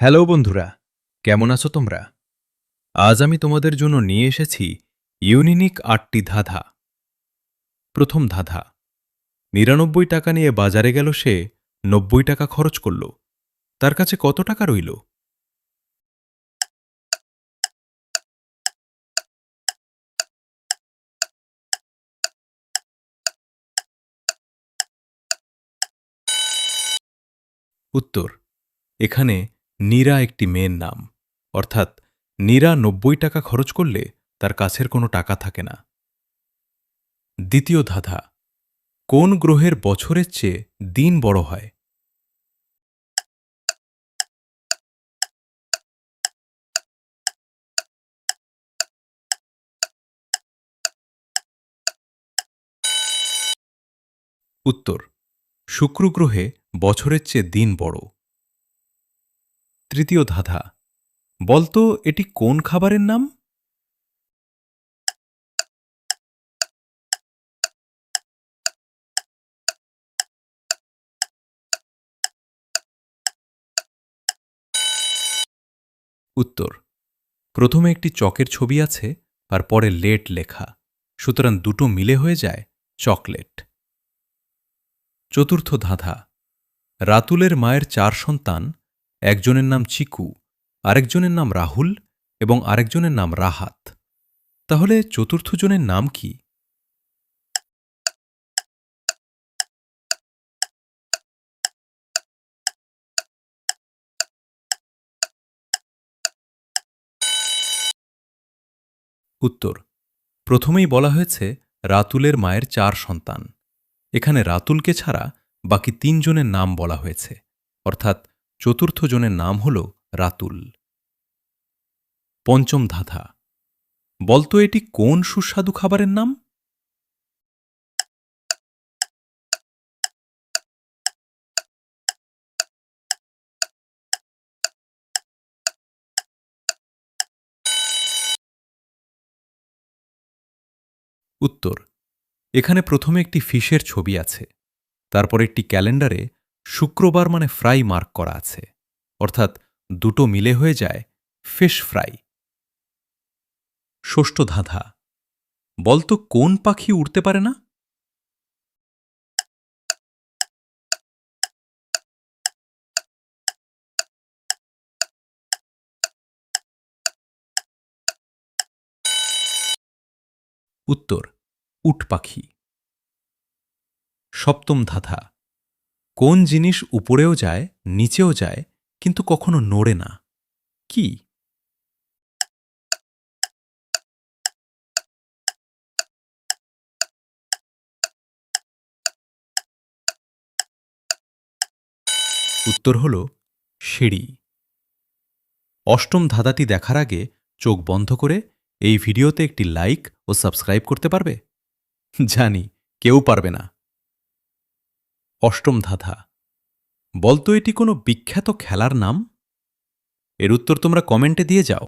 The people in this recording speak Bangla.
হ্যালো বন্ধুরা, কেমন আছো তোমরা? আজ আমি তোমাদের জন্য নিয়ে এসেছি ইউনিক ৮টি ধাঁধা। প্রথম ধাঁধা, ৯৯ টাকা নিয়ে বাজারে গেল সে, ৯০ টাকা খরচ করল। তার কাছে কত টাকা রইল? উত্তর, এখানে নীরা একটি মেয়ের নাম, অর্থাৎ নীরা ৯০ টাকা খরচ করলে তার কাছের কোনো টাকা থাকে না। দ্বিতীয় ধাঁধা, কোন গ্রহের বছরের চেয়ে দিন বড় হয়? উত্তর, শুক্র গ্রহে বছরের চেয়ে দিন বড়। তৃতীয় ধাঁধা, বলতো এটি কোন খাবারের নাম? উত্তর, প্রথমে একটি চকের ছবি আছে আর পরে লেট লেখা, সুতরাং দুটো মিলে হয়ে যায় চকলেট। চতুর্থ ধাঁধা, রাতুলের মায়ের ৪ সন্তান, একজনের নাম চিকু, আরেকজনের নাম রাহুল এবং আরেকজনের নাম রাহাত। তাহলে চতুর্থ জনের নাম কি? উত্তর, প্রথমেই বলা হয়েছে রাতুলের মায়ের ৪ সন্তান। এখানে রাতুলকে ছাড়া বাকি ৩ জনের নাম বলা হয়েছে, অর্থাৎ চতুর্থ জনের নাম হল রাতুল। পঞ্চম ধাঁধা, বলতো এটি কোন সুস্বাদু খাবারের নাম? উত্তর, এখানে প্রথমে একটি ফিশের ছবি আছে, তারপর একটি ক্যালেন্ডারে শুক্রবার মানে ফ্রাই মার্ক করা আছে, অর্থাৎ দুটো মিলে হয়ে যায় ফিশ ফ্রাই। ষষ্ঠ ধাঁধা, বলতো কোন পাখি উড়তে পারে না? উত্তর, উট পাখি। সপ্তম ধাঁধা, কোন জিনিস উপরেও যায় নিচেও যায় কিন্তু কখনো নড়ে না, কি? উত্তর হল সিঁড়ি। অষ্টম ধাঁধাটি দেখার আগে চোখ বন্ধ করে এই ভিডিওতে একটি লাইক ও সাবস্ক্রাইব করতে পারবে? জানি কেউ পারবে না। অষ্টম ধাঁধা, বলতো এটি কোনো বিখ্যাত খেলার নাম? এর উত্তর তোমরা কমেন্টে দিয়ে যাও।